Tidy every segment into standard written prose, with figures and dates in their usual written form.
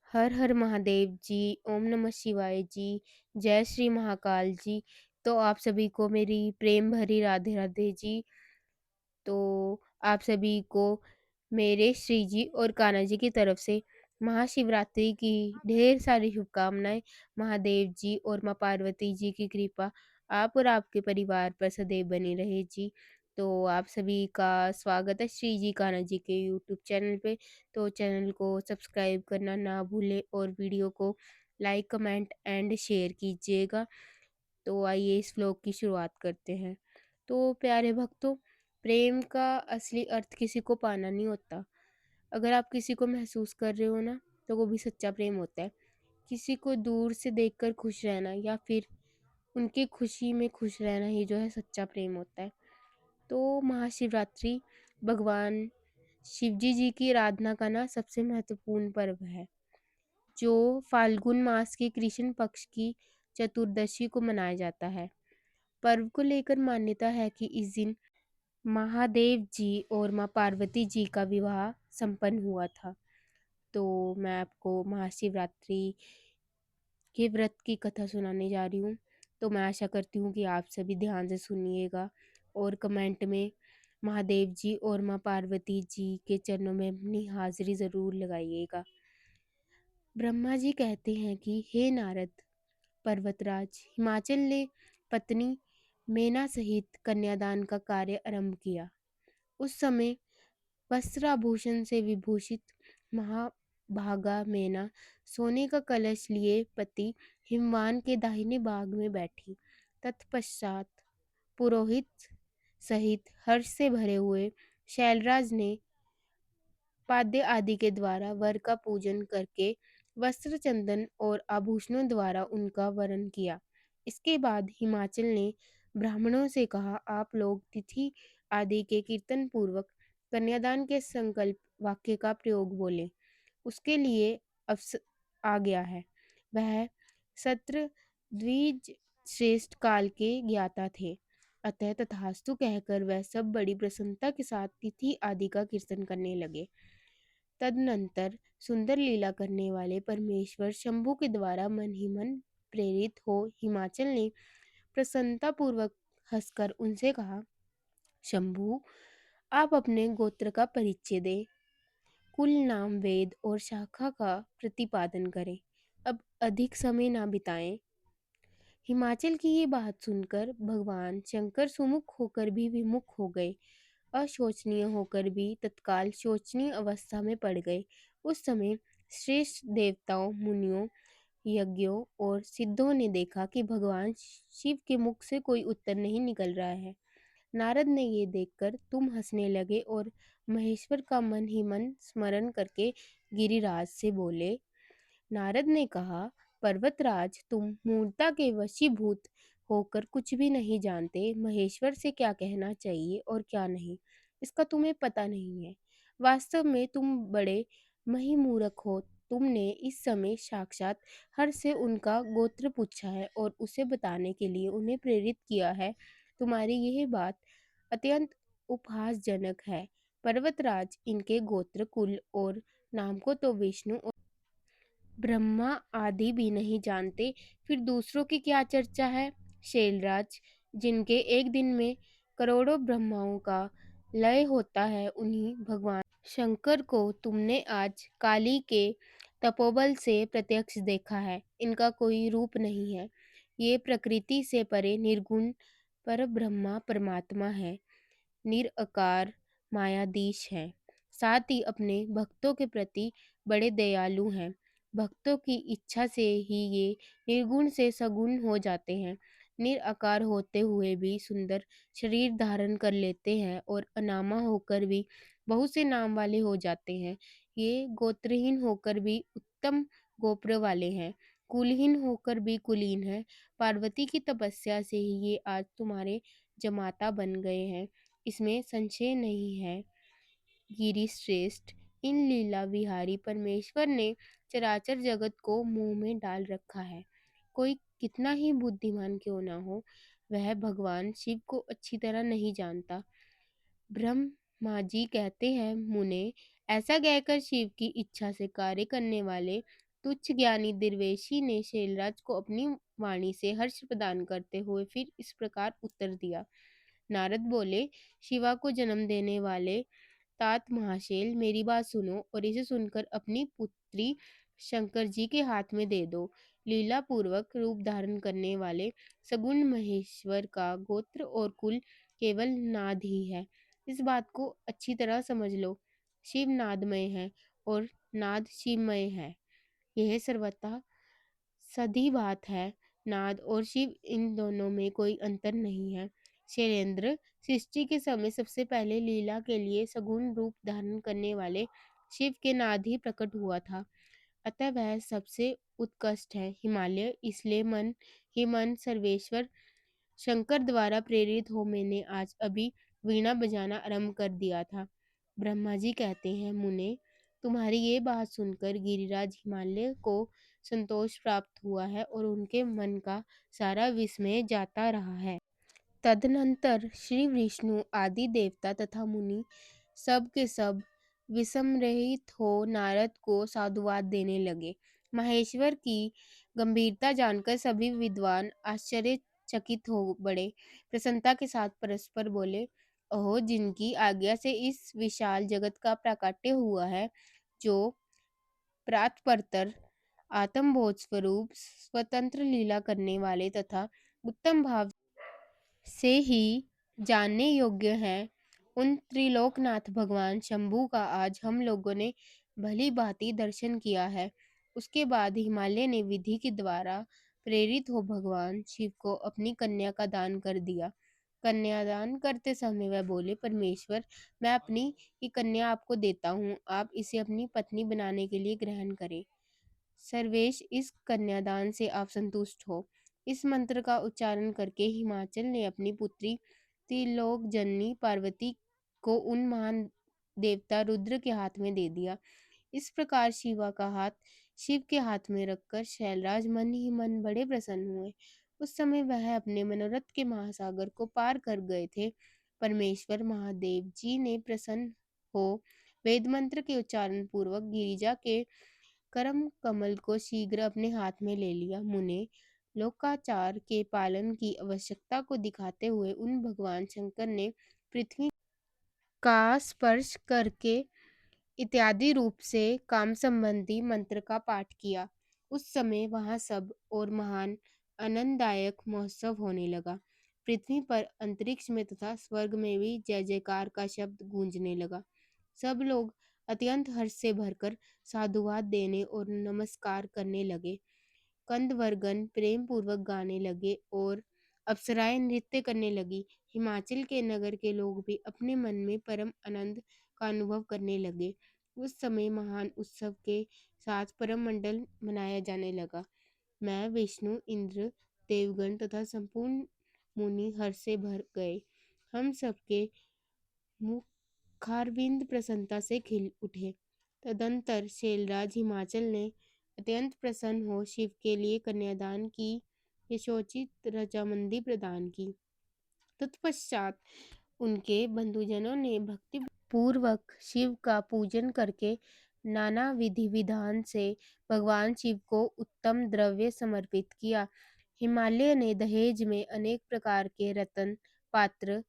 हर हर महादेव जी, ओम नमः शिवाय जी, जय श्री महाकाल जी। तो आप सभी को मेरी प्रेम भरी राधे राधे जी। तो आप सभी को मेरे श्री जी और कान्हा जी की तरफ से महाशिवरात्रि की ढेर सारी शुभकामनाएँ। महादेव जी और माँ पार्वती जी की कृपा आप और आपके परिवार पर सदैव बनी रहे जी। तो आप सभी का स्वागत है श्री जी कान्हा जी के यूट्यूब चैनल पे। तो चैनल को सब्सक्राइब करना ना भूलें और वीडियो को लाइक, कमेंट एंड शेयर कीजिएगा। तो आइए इस व्लॉग की शुरुआत करते हैं। तो प्यारे भक्तों, प्रेम का असली अर्थ किसी को पाना नहीं होता। अगर आप किसी को महसूस कर रहे हो ना, तो वो भी सच्चा प्रेम होता है। किसी को दूर से देखकर खुश रहना या फिर उनकी खुशी में खुश रहना ही जो है सच्चा प्रेम होता है। तो महाशिवरात्रि भगवान शिवजी जी की आराधना का ना सबसे महत्वपूर्ण पर्व है, जो फाल्गुन मास के कृष्ण पक्ष की चतुर्दशी को मनाया जाता है। पर्व को लेकर मान्यता है कि इस दिन महादेव जी और माँ पार्वती जी का विवाह संपन्न हुआ था। तो मैं आपको महाशिवरात्रि के व्रत की कथा सुनाने जा रही हूँ। तो मैं आशा करती हूँ कि आप सभी ध्यान से सुनिएगा और कमेंट में महादेव जी और माँ पार्वती जी के चरणों में अपनी हाजिरी ज़रूर लगाइएगा। ब्रह्मा जी कहते हैं कि हे नारद, पर्वतराज हिमाचल ने पत्नी मेना सहित कन्यादान का कार्य आरंभ किया। उस समय वस्त्राभूषण से विभूषित महाभागा मेना सोने का कलश लिए पति हिमवान के दाहिने भाग में बैठी। तत्पश्चात पुरोहित सहित हर्ष से भरे हुए शैलराज ने पाद्य आदि के द्वारा वर का पूजन करके वस्त्र, चंदन और आभूषणों द्वारा उनका वरण किया। इसके बाद हिमाचल ने ब्राह्मणों से कहा, आप लोग तिथि आदि के कीर्तन पूर्वक कन्यादान के संकल्प वाक्य का प्रयोग बोले। उसके लिए अवसर आ गया है। वह सत्र द्विज श्रेष्ठ काल के ज्ञाता थे। अतः तथास्तु कहकर वह सब बड़ी प्रसन्नता के साथ तिथि आदि का कीर्तन करने लगे। तदनंतर सुंदर लीला करने वाले परमेश्वर शंभु के द्वारा मन ही मन प्रेरित हो हिमाचल ने प्रसन्नतापूर्वक हंसकर उनसे कहा, शंभु, आप अपने गोत्र का परिचय दें, कुल, नाम, वेद और शाखा का प्रतिपादन करें। अब अधिक समय ना बिताएं। हिमाचल की ये बात सुनकर भगवान शंकर सुमुख होकर भी विमुख हो गए, अशोचनीय होकर भी तत्काल शोचनीय अवस्था में पड़ गए। उस समय श्रेष्ठ देवताओं, मुनियों, यज्ञों और सिद्धों ने देखा कि भगवान शिव के मुख से कोई उत्तर नहीं निकल रहा है। नारद ने ये देखकर तुम हंसने लगे और महेश्वर का मन ही मन स्मरण करके गिरिराज से बोले। नारद ने कहा, पर्वतराज, तुम मूर्ता के वशीभूत होकर कुछ भी नहीं जानते। महेश्वर से क्या कहना चाहिए और क्या नहीं, इसका तुम्हें पता नहीं है। वास्तव में तुम बड़े महिमूर्ख हो। तुमने इस समय साक्षात हर से उनका गोत्र पूछा है और उसे बताने के लिए उन्हें प्रेरित किया है। तुम्हारी यह बात अत्यंत उपहासजनक है। पर्वतराज, इनके गोत्र, कुल और नाम को तो विष्णु ब्रह्मा आदि भी नहीं जानते, फिर दूसरों की क्या चर्चा है। शैलराज, जिनके एक दिन में करोड़ों ब्रह्माओं का लय होता है, उन्हीं भगवान शंकर को तुमने आज काली के तपोबल से प्रत्यक्ष देखा है। इनका कोई रूप नहीं है। ये प्रकृति से परे निर्गुण पर ब्रह्मा परमात्मा है, निराकार मायाधीश हैं। साथ ही अपने भक्तों के प्रति बड़े दयालु हैं। भक्तों की इच्छा से ही ये निर्गुण से सगुण हो जाते हैं। निराकार होते हुए भी सुंदर शरीर धारण कर लेते हैं और अनामा होकर भी बहुत से नाम वाले हो जाते हैं। ये गोत्रहीन होकर भी उत्तम गोत्र वाले हैं, कुलहीन होकर भी कुलीन हैं। पार्वती की तपस्या से ही ये आज तुम्हारे जमाता बन गए हैं, इसमें संशय नहीं है। गिरिश्रेष्ठ, इन लीला विहारी परमेश्वर ने चराचर जगत को मुंह में डाल रखा है। कोई कितना ही बुद्धिमान क्यों ना हो, वह भगवान शिव को अच्छी तरह नहीं जानता। ब्रह्मा जी कहते हैं, मुने, ऐसा कहकर शिव की इच्छा से कार्य करने वाले तुच्छ ज्ञानी दिरवेशी ने शैलराज को अपनी वाणी से हर्ष प्रदान करते हुए फिर इस प्रकार उत्तर दिया। नारद बोले, शिवा को जन्म देने वाले तात महाशैल, मेरी बात सुनो और इसे सुनकर अपनी पुत्री शंकर जी के हाथ में दे दो। लीला पूर्वक रूप धारण करने वाले सगुण महेश्वर का गोत्र और कुल केवल नाद ही है। इस बात को अच्छी तरह समझ लो। शिव नादमय है और नाद शिवमय है। यह सर्वथा सधी बात है। नाद और शिव, इन दोनों में कोई अंतर नहीं है। शैलेंद्र, सृष्टि के समय सबसे पहले लीला के लिए सगुण रूप धारण करने वाले शिव के नाद ही प्रकट हुआ था। अतः वह सबसे उत्कृष्ट है। हिमालय, इसलिए मन ही मन सर्वेश्वर शंकर द्वारा प्रेरित हो मैंने आज अभी वीणा बजाना आरंभ कर दिया था। ब्रह्मा जी कहते हैं, मुने, तुम्हारी ये बात सुनकर गिरिराज हिमालय को संतोष प्राप्त हुआ है और उनके मन का सारा विस्मय जाता रहा है। तदनंतर श्री विष्णु आदि देवता तथा मुनि सब के सब विस्मरित हो नारद को साधुवाद देने लगे। महेश्वर की गंभीरता जानकर सभी विद्वान आश्चर्यचकित हो बड़े प्रसन्नता के साथ परस्पर बोले, ओहो, जिनकी आज्ञा से इस विशाल जगत का प्राकट्य हुआ है, जो प्रातपरतर आत्मबोध स्वरूप स्वतंत्र लीला करने वाले तथा उत्तम भाव से ही जानने योग्य है, उन त्रिलोकनाथ भगवान शंभू का आज हम लोगों ने भली भांति दर्शन किया है। उसके बाद हिमालय ने विधि के द्वारा प्रेरित हो भगवान शिव को अपनी कन्या का दान कर दिया। कन्यादान करते समय वह बोले, परमेश्वर, मैं अपनी ये कन्या आपको देता हूँ, आप इसे अपनी पत्नी बनाने के लिए ग्रहण करें। सर्वेश, इस कन्यादान से आप संतुष्ट हो। इस मंत्र का उच्चारण करके हिमाचल ने अपनी पुत्री त्रिलोक जननी पार्वती को उन महान देवता रुद्र के हाथ में दे दिया। इस प्रकार शिवा का हाथ शिव के हाथ में रखकर शैलराज मन ही मन बड़े प्रसन्न हुए। उस समय वह अपने मनोरथ के महासागर को पार कर गए थे। परमेश्वर महादेव जी ने प्रसन्न हो वेद मंत्र के उच्चारण पूर्वक गिरिजा के करम कमल को शीघ्र अपने हाथ में ले लिया। मुने, लोकाचार के पालन की आवश्यकता को दिखाते हुए उन भगवान शंकर ने पृथ्वी का स्पर्श करके इत्यादि रूप से काम संबंधी मंत्र का पाठ किया। उस समय वहां सब और महान आनंददायक महोत्सव होने लगा। पृथ्वी पर, अंतरिक्ष में तथा स्वर्ग में भी जय जयकार का शब्द गूंजने लगा। सब लोग अत्यंत हर्ष से भरकर साधुवाद देने और नमस्कार करने लगे। कंदवर्गन प्रेम पूर्वक गाने लगे और अप्सराएं नृत्य करने लगी। हिमाचल के नगर के लोग भी अपने मन में परम आनंद का अनुभव करने लगे। उस समय महान उत्सव के साथ परम मंडल मनाया जाने लगा। मैं, विष्णु, इंद्र, देवगण तथा संपूर्ण मुनि हर्ष से भर गए। हम सबके मुखारविंद प्रसन्नता से खिल उठे। तदंतर शैलराज हिमाचल ने अत्यंत प्रसन्न हो शिव के लिए कन्यादान की यशोचित रजामंदी प्रदान की। तत्पश्चात उनके बंधुजनों ने भक्ति पूर्वक शिव का पूजन करके नाना विधि विधान से भगवान शिव को उत्तम द्रव्य समर्पित किया। हिमालय ने दहेज में अनेक प्रकार के रत्न, पात्र,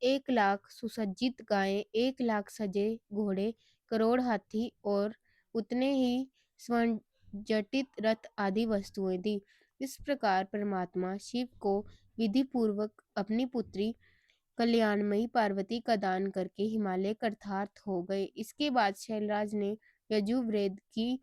1 लाख सुसज्जित गायें, 1 लाख सजे घोड़े, करोड़ हाथी और उतने ही स्वर्ण जटित रथ आदि वस्तुएं दी। इस प्रकार परमात्मा शिव को विधि पूर्वक अपनी पुत्री कल्याणमयी पार्वती का दान करके हिमालय कृतार्थ हो गए। इसके बाद शैलराज ने यजुर्वेद की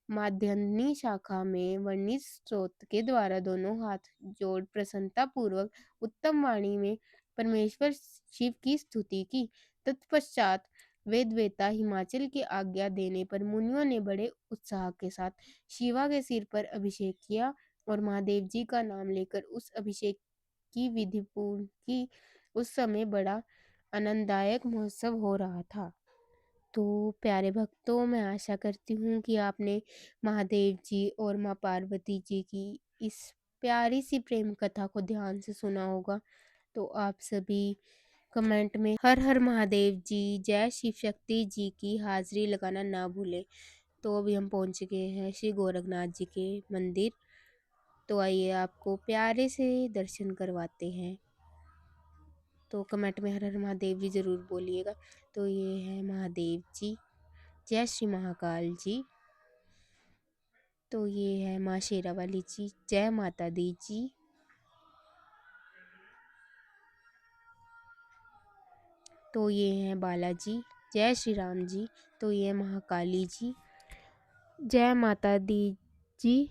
माध्यान्ही शाखा में वर्णित स्तोत्र के द्वारा दोनों हाथ जोड़ प्रसन्नता पूर्वक उत्तम वाणी में परमेश्वर शिव की स्तुति की। तत्पश्चात वेदवेता हिमाचल की आज्ञा देने पर मुनियों ने बड़े उत्साह के साथ शिवा के सिर पर अभिषेक किया और महादेव जी का नाम लेकर उस अभिषेक की विधि पूर्ण की। उस समय बड़ा आनंददायक महोत्सव हो रहा था। तो प्यारे भक्तों, मैं आशा करती हूँ कि आपने महादेव जी और माँ पार्वती जी की इस प्यारी सी प्रेम कथा को ध्यान से सुना होगा। तो आप सभी कमेंट में हर हर महादेव जी, जय शिव शक्ति जी की हाजिरी लगाना ना भूलें। तो अभी हम पहुंच गए हैं श्री गोरखनाथ जी के मंदिर। तो आइए आपको प्यारे से दर्शन करवाते हैं। तो कमेंट में हर हर महादेव जी ज़रूर बोलिएगा। तो ये है महादेव जी। जय श्री महाकाल जी। तो ये है माँ शेरावाली जी। जय माता दी जी। तो ये हैं बालाजी। जय श्री राम जी। तो ये महाकाली जी। जय माता दी जी।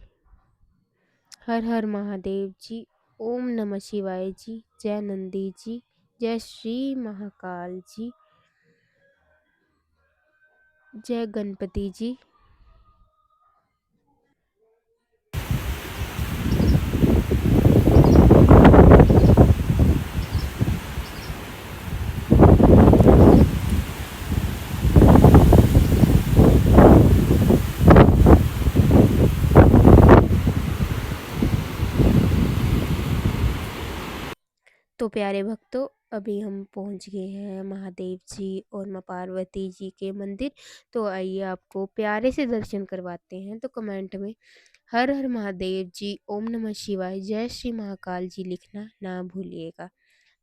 हर हर महादेव जी। ओम नमः शिवाय जी। जय नंदी जी। जय श्री महाकाल जी। जय गणपति जी। तो प्यारे भक्तों, अभी हम पहुंच गए हैं महादेव जी और माँ पार्वती जी के मंदिर। तो आइए आपको प्यारे से दर्शन करवाते हैं। तो कमेंट में हर हर महादेव जी, ओम नमः शिवाय, जय श्री महाकाल जी लिखना ना भूलिएगा।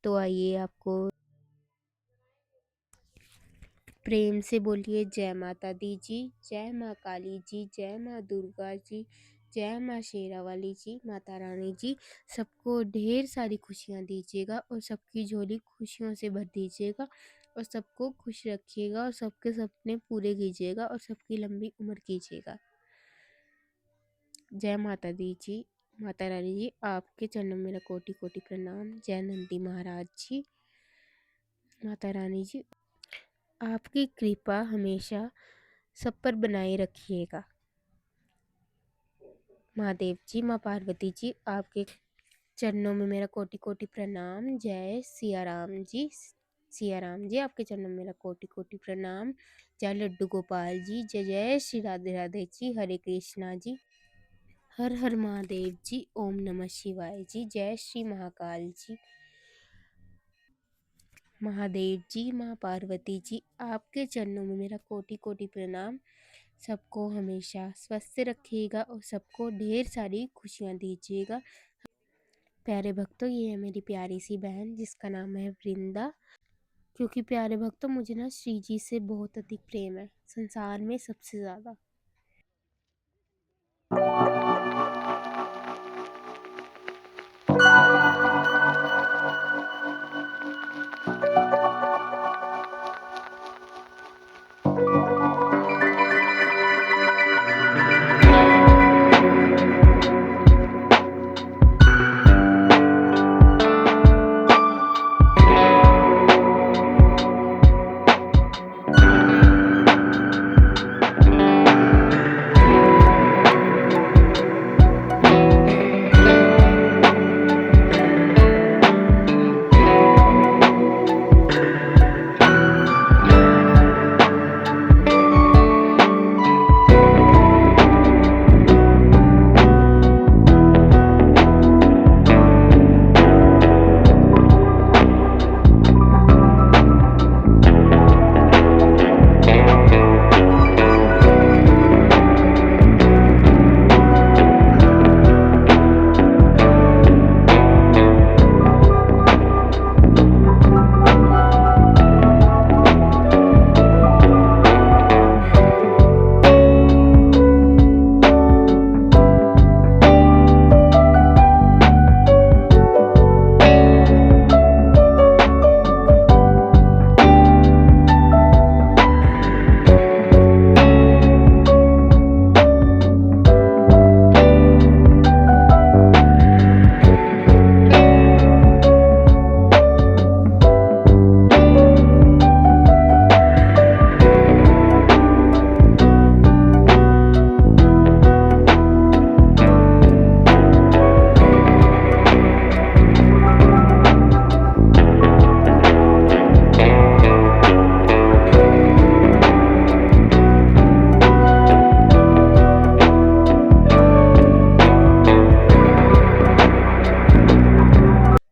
तो आइए आपको प्रेम से बोलिए जय माता दी जी, जय माँ काली जी, जय माँ दुर्गा जी, जय माँ शेरावाली जी, माता रानी जी। सबको ढेर सारी खुशियाँ दीजिएगा और सबकी झोली खुशियों से भर दीजिएगा और सबको खुश रखिएगा और सबके सपने पूरे कीजिएगा और सबकी लंबी उम्र कीजिएगा। जय माता दी जी। माता रानी जी, आपके चरणों में मेरा कोटि कोटि प्रणाम। जय नंदी महाराज जी। माता रानी जी, आपकी कृपा हमेशा सब पर बनाए रखिएगा। महादेव जी, माँ पार्वती जी, आपके चरणों में मेरा कोटि कोटि प्रणाम। जय सिया राम जी। सिया राम जी, आपके चरणों में मेरा कोटि कोटि प्रणाम। जय लड्डू गोपाल जी। जय जय श्री राधे राधे जी। हरे कृष्णा जी। हर हर महादेव जी। ओम नमः शिवाय जी। जय श्री महाकाल जी। महादेव जी, माँ पार्वती जी, आपके चरणों में मेरा कोटि कोटि प्रणाम। सबको हमेशा स्वस्थ रखिएगा और सबको ढेर सारी खुशियाँ दीजिएगा। प्यारे भक्तों, ये है मेरी प्यारी सी बहन जिसका नाम है वृंदा। क्योंकि प्यारे भक्तों, मुझे ना श्री जी से बहुत अधिक प्रेम है, संसार में सबसे ज़्यादा।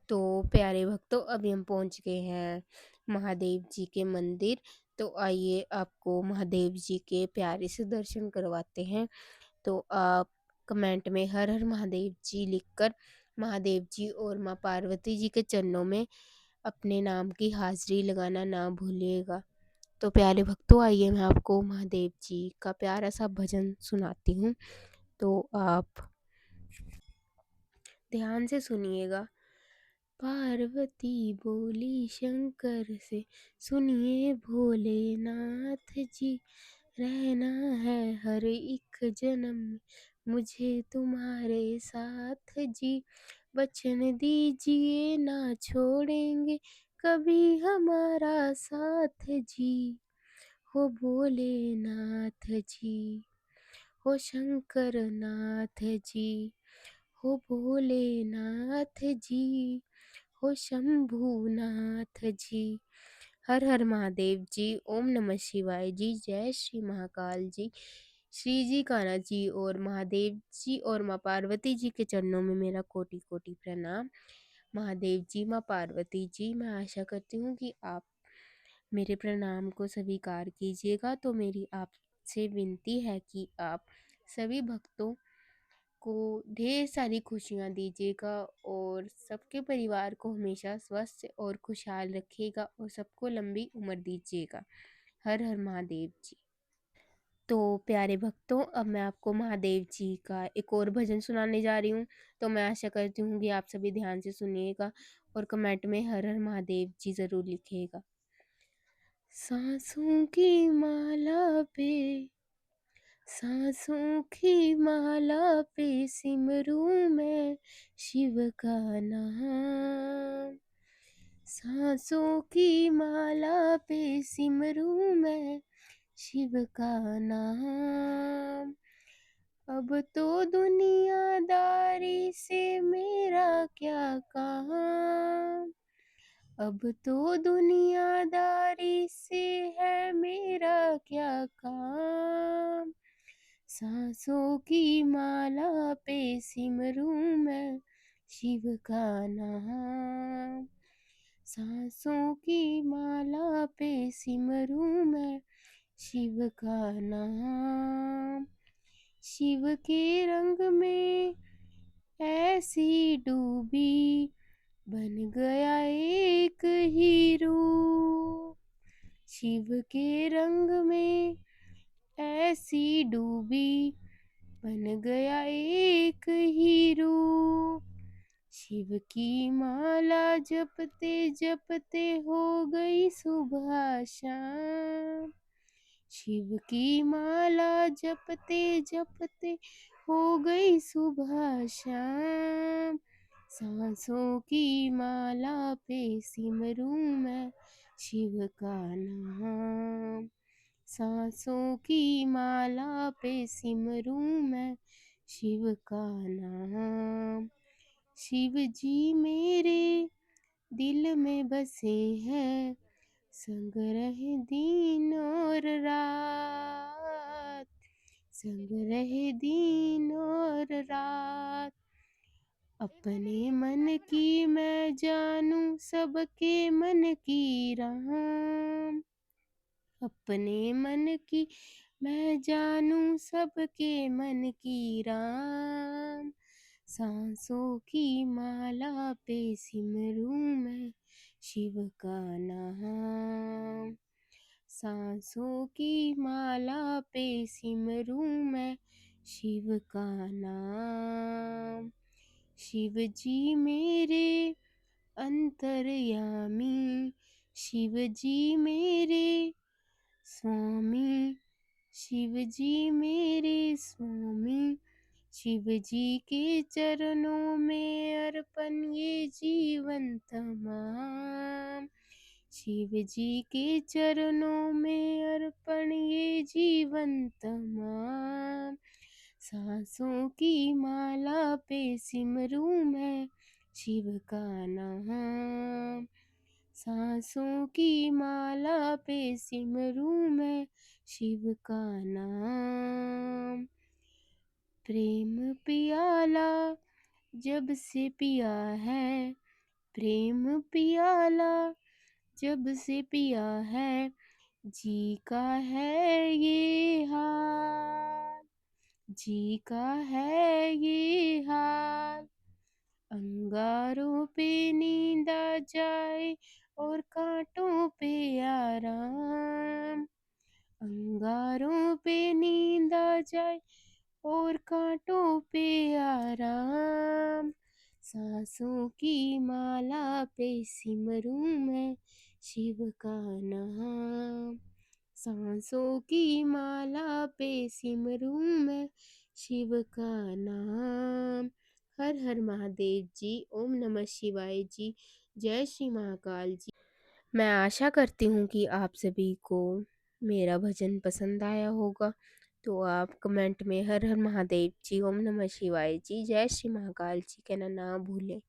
तो प्यारे भक्तों, अभी हम पहुंच गए हैं महादेव जी के मंदिर। तो आइए आपको महादेव जी के प्यारे से दर्शन करवाते हैं। तो आप कमेंट में हर हर महादेव जी लिखकर महादेव जी और माँ पार्वती जी के चरणों में अपने नाम की हाज़िरी लगाना ना भूलिएगा। तो प्यारे भक्तों, आइए मैं आपको महादेव जी का प्यारा-सा भजन सुनाती हूँ, तो आप ध्यान से सुनिएगा। पार्वती बोली शंकर से, सुनिए भोलेनाथ जी, रहना है हर एक जन्म में मुझे तुम्हारे साथ जी। वचन दीजिए ना छोड़ेंगे कभी हमारा साथ जी, हो भोलेनाथ जी, हो शंकर नाथ जी, हो भोलेनाथ जी, हो शंभूनाथ जी। हर हर महादेव जी, ओम नमः शिवाय जी, जय श्री महाकाल जी। श्री जी कान्हा जी और महादेव जी और माँ पार्वती जी के चरणों में मेरा कोटि कोटि प्रणाम। महादेव जी, माँ पार्वती जी, मैं आशा करती हूँ कि आप मेरे प्रणाम को स्वीकार कीजिएगा। तो मेरी आपसे विनती है कि आप सभी भक्तों को ढेर सारी खुशियाँ दीजिएगा और सबके परिवार को हमेशा स्वस्थ और खुशहाल रखिएगा और सबको लंबी उम्र दीजिएगा। हर हर महादेव जी। तो प्यारे भक्तों, अब मैं आपको महादेव जी का एक और भजन सुनाने जा रही हूँ। तो मैं आशा करती हूँ कि आप सभी ध्यान से सुनिएगा और कमेंट में हर हर महादेव जी ज़रूर लिखिएगा। सांसों की माला पे, सांसों की माला पे सिमरूं मैं शिव का नाम। सांसों की माला पे सिमरूं मैं शिव का नाम। अब तो दुनियादारी से मेरा क्या काम, अब तो दुनियादारी से है मेरा क्या काम। सांसों की माला पे सिमरूं मैं शिव का नाम। सांसों की माला पे सिमरूं मैं शिव का नाम। शिव के रंग में ऐसी डूबी, बन गया एक हीरो। शिव के रंग में ऐसी डूबी, बन गया एक हीरो। शिव की माला जपते जपते हो गई सुबह शाम। शिव की माला जपते जपते हो गई सुबह शाम। सांसों की माला पे सिमरूं मैं शिव का नाम। सांसों की माला पे सिमरूं मैं शिव का नाम। शिव जी मेरे दिल में बसे हैं, संग रहे दिन और रात, संग रहे दिन और रात। अपने मन की मैं जानूं सबके मन की राम, अपने मन की मैं जानूं सबके मन की राम। सांसों की माला पे सिमरूं मैं शिव का नाम। सांसों की माला पे सिमरूं मैं शिव का नाम। शिव जी मेरे अंतर्यामी, शिव जी मेरे स्वामी, शिव जी मेरे स्वामी। शिव जी के चरणों में अर्पण ये जीवन तमाम। शिव जी के चरणों में अर्पण ये जीवन तमाम। सांसों की माला पे सिमरूं मैं शिव का नाम। सांसों की माला पे सिमरूं मैं शिव का नाम। प्रेम पियाला जब से पिया है, प्रेम पियाला जब से पिया है, जी का है ये हाल, जी का है ये हाल, अंगारों पे नींद आ जाए और कांटों पे आराम। अंगारों पे नींद आ जाए और कांटों पे आराम। सांसों की माला पे सिमरूं मैं शिव का नाम। सांसों की माला पे सिमरूं मैं शिव का नाम। हर हर महादेव जी, ओम नमः शिवाय जी, जय श्री महाकाल जी। मैं आशा करती हूँ कि आप सभी को मेरा भजन पसंद आया होगा। तो आप कमेंट में हर हर महादेव जी, ओम नमः शिवाय जी, जय श्री महाकाल जी कहना ना भूलें।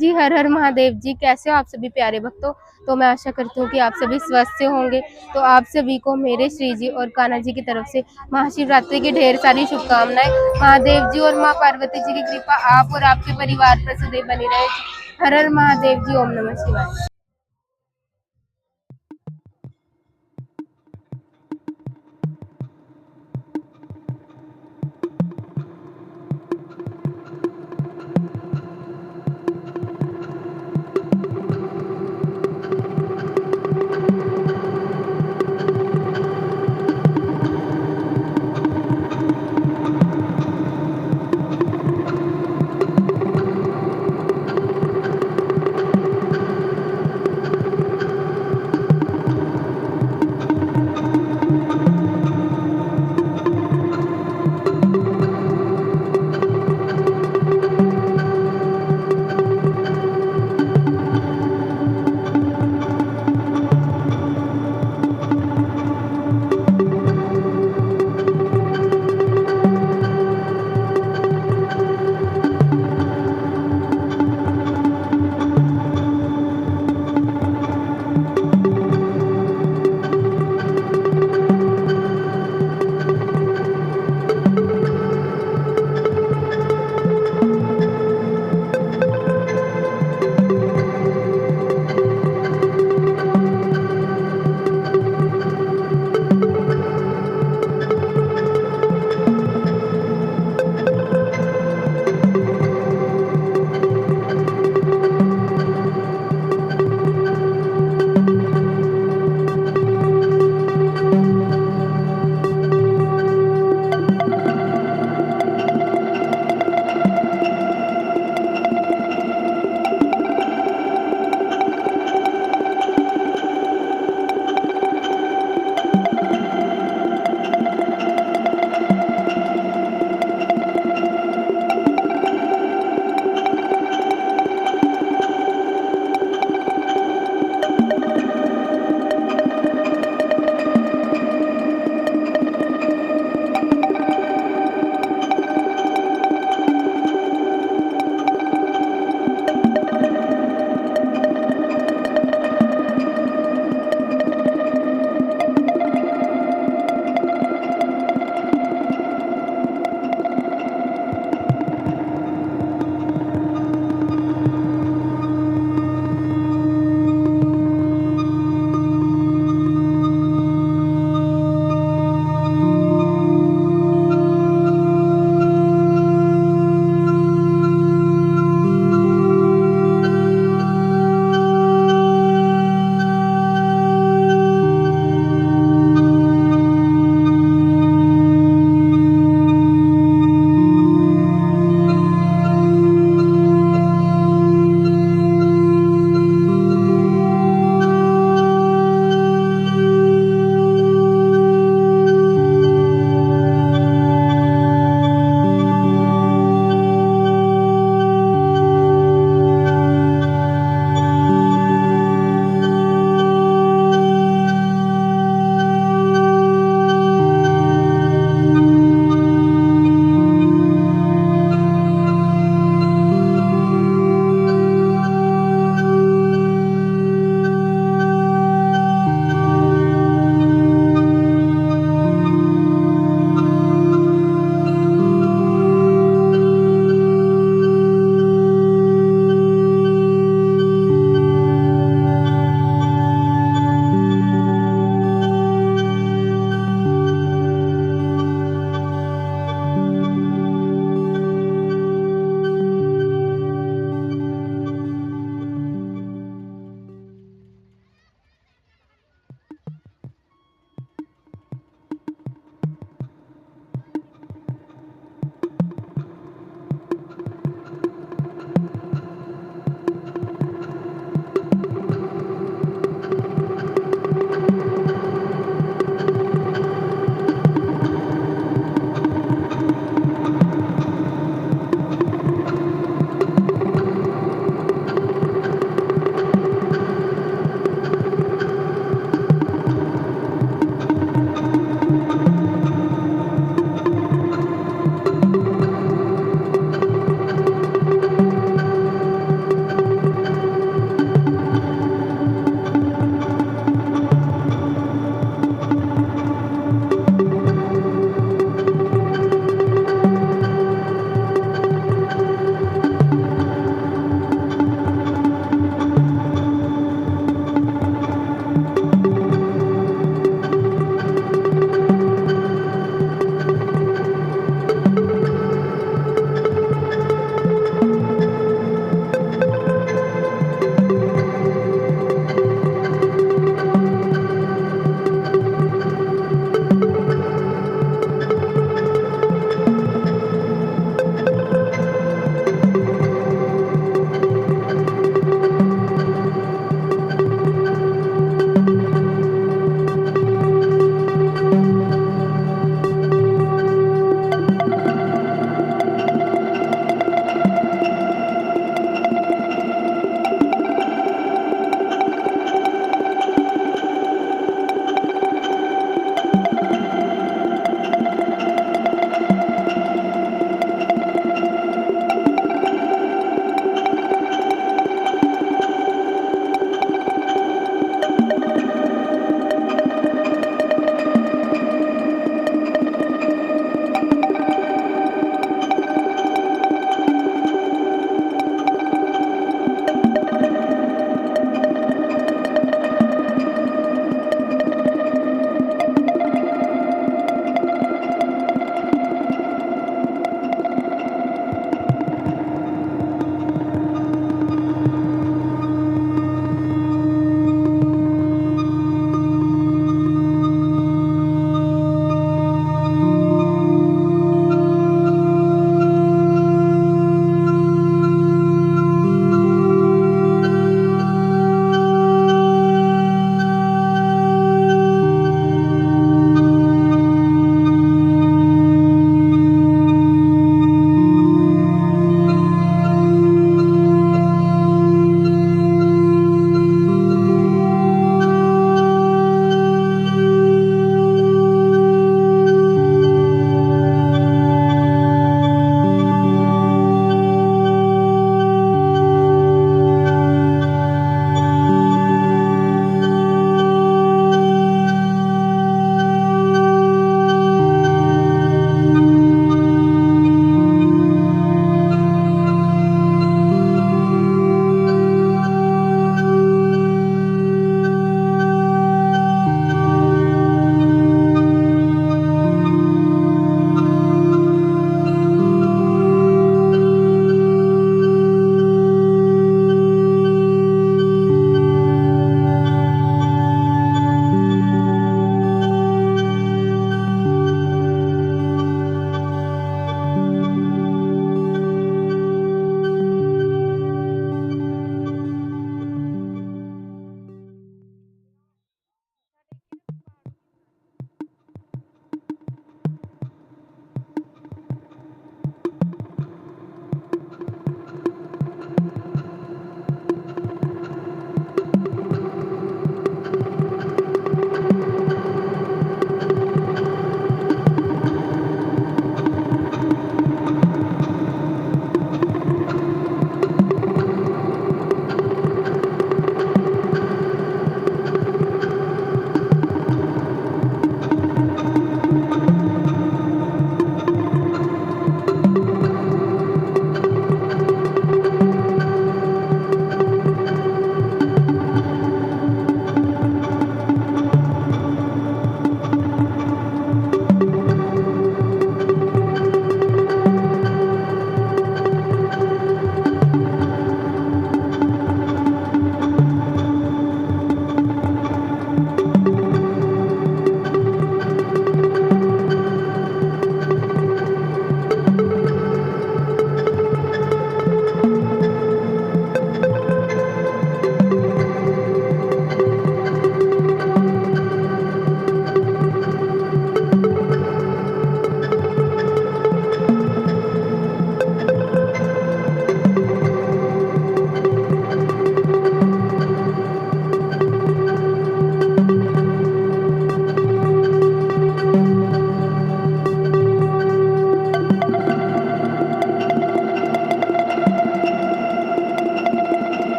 जी, हर हर महादेव जी, कैसे हो आप सभी प्यारे भक्तों। तो मैं आशा करती हूँ कि आप सभी स्वस्थ होंगे। तो आप सभी को मेरे श्री जी और कान्हा जी की तरफ से महाशिवरात्रि की ढेर सारी शुभकामनाएं। महादेव जी और माँ पार्वती जी की कृपा आप और आपके परिवार पर सदैव बनी रहे। हर हर महादेव जी, ओम नमः शिवाय।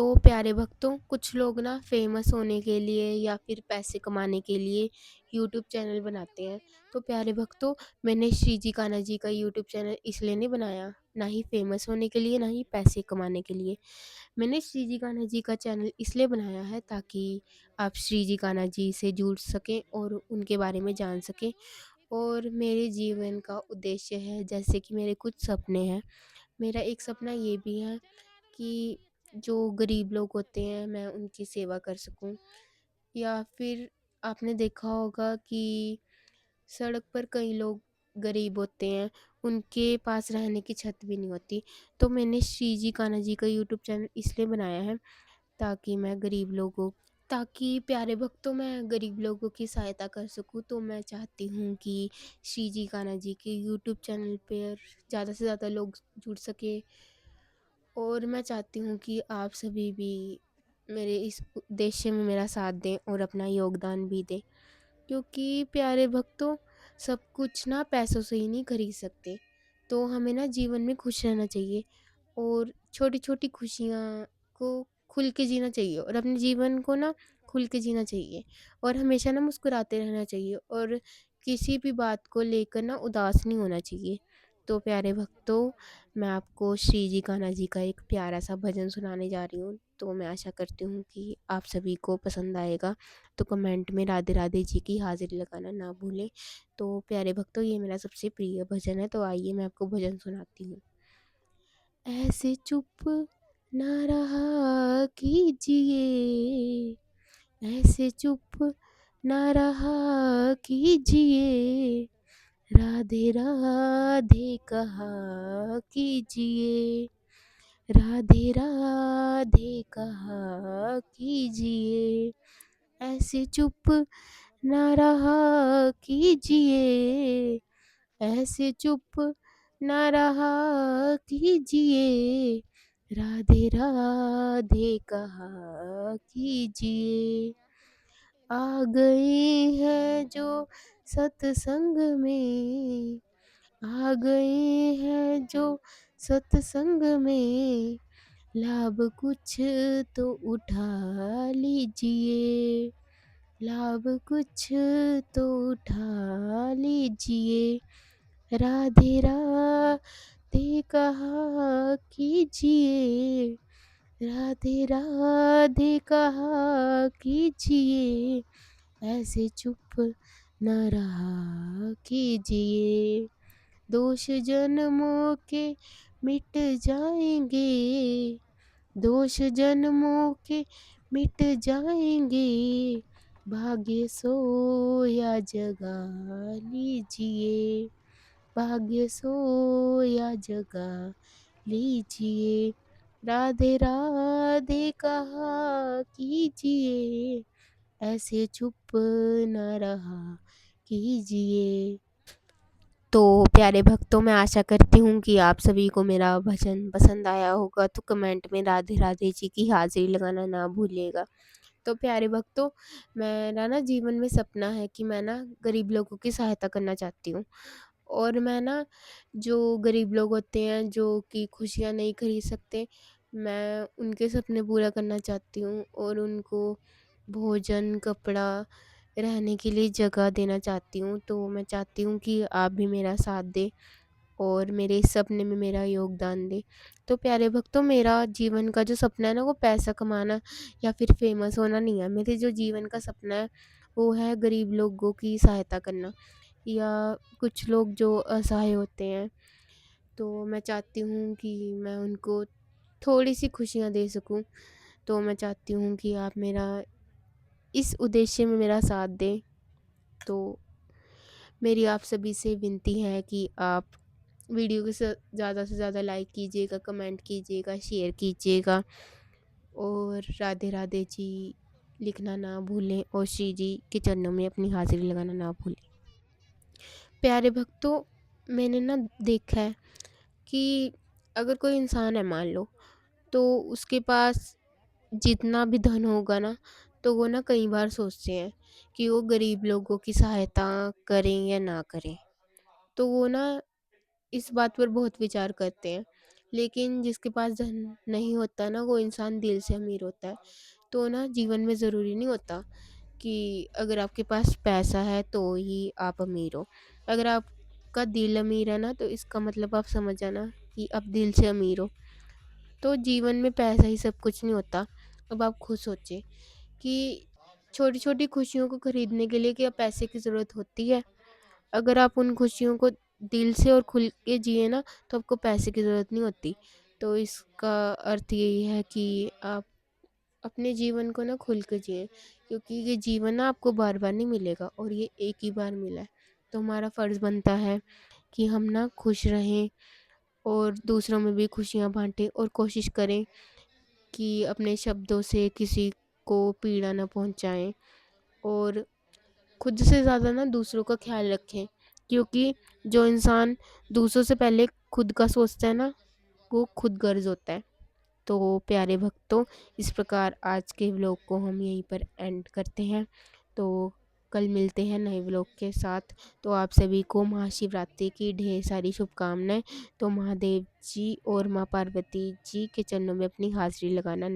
तो प्यारे भक्तों, कुछ लोग ना फ़ेमस होने के लिए या फिर पैसे कमाने के लिए यूट्यूब चैनल बनाते हैं। तो प्यारे भक्तों, मैंने श्री जी कान्हा जी का यूट्यूब चैनल इसलिए नहीं बनाया, ना ही फ़ेमस होने के लिए, ना ही पैसे कमाने के लिए। मैंने श्री जी कान्हा जी का चैनल इसलिए बनाया है ताकि आप श्री जी कान्हा जी से जुड़ सकें और उनके बारे में जान सकें। और मेरे जीवन का उद्देश्य है, जैसे कि मेरे कुछ सपने हैं। मेरा एक सपना ये भी है कि जो गरीब लोग होते हैं मैं उनकी सेवा कर सकूं। या फिर आपने देखा होगा कि सड़क पर कई लोग गरीब होते हैं, उनके पास रहने की छत भी नहीं होती। तो मैंने श्री जी कान्हा जी का यूट्यूब चैनल इसलिए बनाया है ताकि मैं गरीब लोगों ताकि प्यारे भक्तों मैं गरीब लोगों की सहायता कर सकूं। तो मैं चाहती हूँ कि श्री जी कान्हा जी के यूट्यूब चैनल पर ज़्यादा से ज़्यादा लोग जुड़ सके। और मैं चाहती हूँ कि आप सभी भी मेरे इस उद्देश्य में मेरा साथ दें और अपना योगदान भी दें, क्योंकि प्यारे भक्तों, सब कुछ ना पैसों से ही नहीं खरीद सकते। तो हमें ना जीवन में खुश रहना चाहिए और छोटी-छोटी खुशियाँ को खुल के जीना चाहिए और अपने जीवन को ना खुल के जीना चाहिए और हमेशा ना मुस्कुराते रहना चाहिए और किसी भी बात को लेकर ना उदास नहीं होना चाहिए। तो प्यारे भक्तों, मैं आपको श्री जी कान्हा जी का एक प्यारा सा भजन सुनाने जा रही हूँ। तो मैं आशा करती हूँ कि आप सभी को पसंद आएगा। तो कमेंट में राधे राधे जी की हाज़िरी लगाना ना भूलें। तो प्यारे भक्तों, ये मेरा सबसे प्रिय भजन है, तो आइए मैं आपको भजन सुनाती हूँ। ऐसे चुप ना रहा कीजिए, ऐसे चुप ना रहा कीजिए, राधे राधे कहा कीजिए, राधे राधे कहा कीजिए, ऐसे चुप ना रहा कीजिए, ऐसे चुप ना रहा कीजिए, राधे राधे कहा कीजिए। आ गए हैं जो सत्संग में, आ गए हैं जो सत्संग में, लाभ कुछ तो उठा लीजिए, लाभ कुछ तो उठा लीजिए, राधे राधे कहा कीजिए, राधे राधे कहा कीजिए, ऐसे चुप न रहा कीजिए। दोष जन्मों के मिट जाएंगे, दोष जन्मों के मिट जाएंगे, भाग्य सोया जगा लीजिए, भाग्य सोया जगा लीजिए, राधे राधे कहा कीजिए, ऐसे चुप न रहा कीजिए। तो प्यारे भक्तों, मैं आशा करती हूँ कि आप सभी को मेरा भजन पसंद आया होगा। तो कमेंट में राधे राधे जी की हाज़िरी लगाना ना भूलिएगा। तो प्यारे भक्तों, मेरा ना जीवन में सपना है कि मैं ना गरीब लोगों की सहायता करना चाहती हूँ। और मैं ना जो गरीब लोग होते हैं जो कि खुशियाँ नहीं खरीद सकते, मैं उनके सपने पूरा करना चाहती हूँ और उनको भोजन, कपड़ा, रहने के लिए जगह देना चाहती हूँ। तो मैं चाहती हूँ कि आप भी मेरा साथ दें और मेरे इस सपने में मेरा योगदान दें। तो प्यारे भक्तों, मेरा जीवन का जो सपना है ना, वो पैसा कमाना या फिर फ़ेमस होना नहीं है। मेरे जो जीवन का सपना है, वो है गरीब लोगों की सहायता करना या कुछ लोग जो असहाय होते हैं। तो मैं चाहती हूँ कि मैं उनको थोड़ी-सी खुशियाँ दे सकूँ। तो मैं चाहती हूँ कि आप मेरा इस उद्देश्य में मेरा साथ दें। तो मेरी आप सभी से विनती है कि आप वीडियो को ज़्यादा से ज़्यादा लाइक कीजिएगा, कमेंट कीजिएगा, शेयर कीजिएगा और राधे राधे जी लिखना ना भूलें और श्री जी के चरणों में अपनी हाज़िरी लगाना ना भूलें। प्यारे भक्तों, मैंने ना देखा है कि अगर कोई इंसान है, मान लो, तो उसके पास जितना भी धन होगा ना, तो वो ना कई बार सोचते हैं कि वो गरीब लोगों की सहायता करें या ना करें। तो वो ना इस बात पर बहुत विचार करते हैं। लेकिन जिसके पास धन नहीं होता ना, वो इंसान दिल से अमीर होता है। तो ना जीवन में ज़रूरी नहीं होता कि अगर आपके पास पैसा है तो ही आप अमीर हो। अगर आपका दिल अमीर है ना, तो इसका मतलब आप समझ जाना कि आप दिल से अमीर हो। तो जीवन में पैसा ही सब कुछ नहीं होता। अब आप खुद सोचिए कि छोटी-छोटी खुशियों को खरीदने के लिए क्या पैसे की ज़रूरत होती है? अगर आप उन खुशियों को दिल से और खुल के जिए ना, तो आपको पैसे की ज़रूरत नहीं होती। तो इसका अर्थ यही है कि आप अपने जीवन को ना खुल के जिएँ, क्योंकि ये जीवन ना आपको बार-बार नहीं मिलेगा और ये एक ही बार मिला है। तो हमारा फ़र्ज़ बनता है कि हम ना खुश रहें और दूसरों में भी खुशियाँ बाँटें और कोशिश करें कि अपने शब्दों से किसी को पीड़ा ना पहुँचाएँ और खुद से ज़्यादा ना दूसरों का ख़्याल रखें, क्योंकि जो इंसान दूसरों से पहले खुद का सोचता है ना, वो खुदगर्ज़ होता है। तो प्यारे भक्तों, इस प्रकार आज के व्लॉग को हम यहीं पर एंड करते हैं। तो कल मिलते हैं नए व्लॉग के साथ। तो आप सभी को महाशिवरात्रि की ढेर सारी शुभकामनाएँ। तो महादेव जी और माँ पार्वती जी के चरणों में अपनी हाज़िरी लगाना